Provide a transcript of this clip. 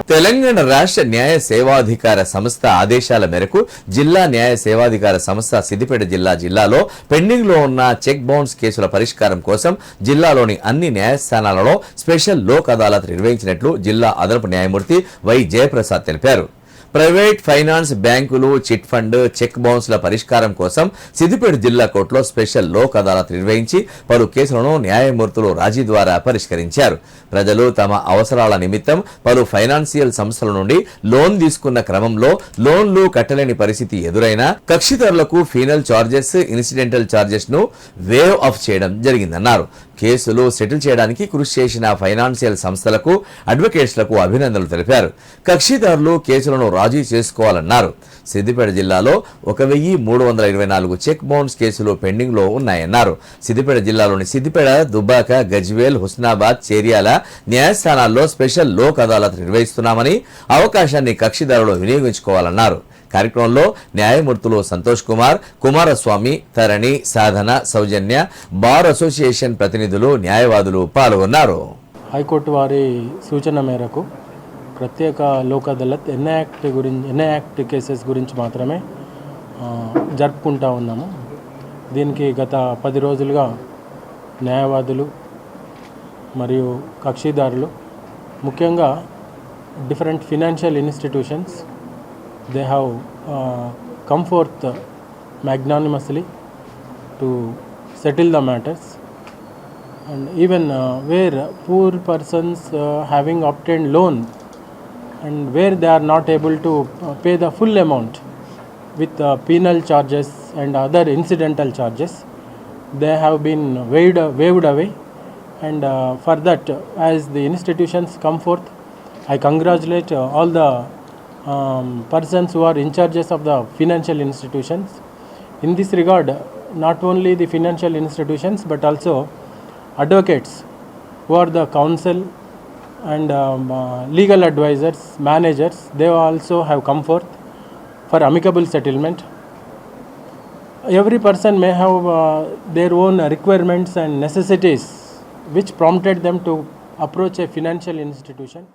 తెలంగాణ రాష్ట్ర న్యాయ సేవాధికార సంస్థ ఆదేశాల మేరకు జిల్లా న్యాయ సేవాధికార సంస్థ సిద్దిపేట జిల్లాలో పెండింగ్ లో ఉన్న చెక్ బౌన్స్ కేసుల పరిష్కారం కోసం జిల్లాలోని అన్ని న్యాయస్థానాలలో స్పెషల్ లోక్ అదాలత్ నిర్వహించినట్లు జిల్లా అదనపు న్యాయమూర్తి వై జయప్రసాద్ తెలిపారు. ప్రైవేట్ ఫైనాన్స్ బ్యాంకులు చిట్ ఫండ్ చెక్ బౌన్స్ల పరిష్కారం కోసం సిద్దిపేట జిల్లా కోర్టులో స్పెషల్ లోక్ అదాలత్ నిర్వహించి పలు కేసులను న్యాయమూర్తులు రాజీ ద్వారా పరిష్కరించారు. ప్రజలు తమ అవసరాల నిమిత్తం పలు ఫైనాన్షియల్ సంస్థల నుండి లోన్ తీసుకున్న క్రమంలో లోన్లు కట్టలేని పరిస్థితి ఎదురైనా కక్షిదారులకు ఫీనల్ చార్జెస్, ఇన్సిడెంటల్ చార్జెస్ ను వేవ్ ఆఫ్ చేయడం జరిగిందన్నారు. కేసులు సెటిల్ చేయడానికి కృషి చేసిన ఫైనాన్షియల్ సంస్థలకు, అడ్వకేట్స్లకు అభినందనలు తెలిపారు. కక్షిదారులు కేసులను రాజీ చేసుకోవాలన్నారు. సిద్దిపేట జిల్లాలో 1324 చెక్ బౌన్స్ కేసులు పెండింగ్ లో ఉన్నాయన్నారు. సిద్దిపేట జిల్లాలోని సిద్దిపేట, దుబ్బాక, గజ్వేల్, హుస్నాబాద్, చేర్యాల న్యాయస్థానాల్లో స్పెషల్ లోక్ అదాలత్ నిర్వహిస్తున్నామని, అవకాశాన్ని కక్షిదారులు వినియోగించుకోవాలన్నారు. కార్యక్రమంలో న్యాయమూర్తులు సంతోష్ కుమార్, కుమారస్వామి, తరణి, సాధన, సౌజన్య, బార్ అసోసియేషన్ ప్రతినిధులు, న్యాయవాదులు పాల్గొన్నారు. హైకోర్టు వారి సూచన మేరకు ప్రత్యేక Lok Adalat NI act cases గురించి మాత్రమే జరుపుకుంటా ఉన్నాము. దీనికి గత 10 రోజులుగా న్యాయవాదులు మరియు కక్షిదారులు, ముఖ్యంగా different financial institutions, they have come forth magnanimously to settle the matters, and even where poor persons having obtained loan and where they are not able to pay the full amount with penal charges and other incidental charges, they have been waived away, and for that, as the institutions come forth, I congratulate all the persons who are in charges of the financial institutions. In this regard, not only the financial institutions but also advocates who are the counsel and legal advisors, managers, they also have come forth for amicable settlement. Every person may have their own requirements and necessities which prompted them to approach a financial institution.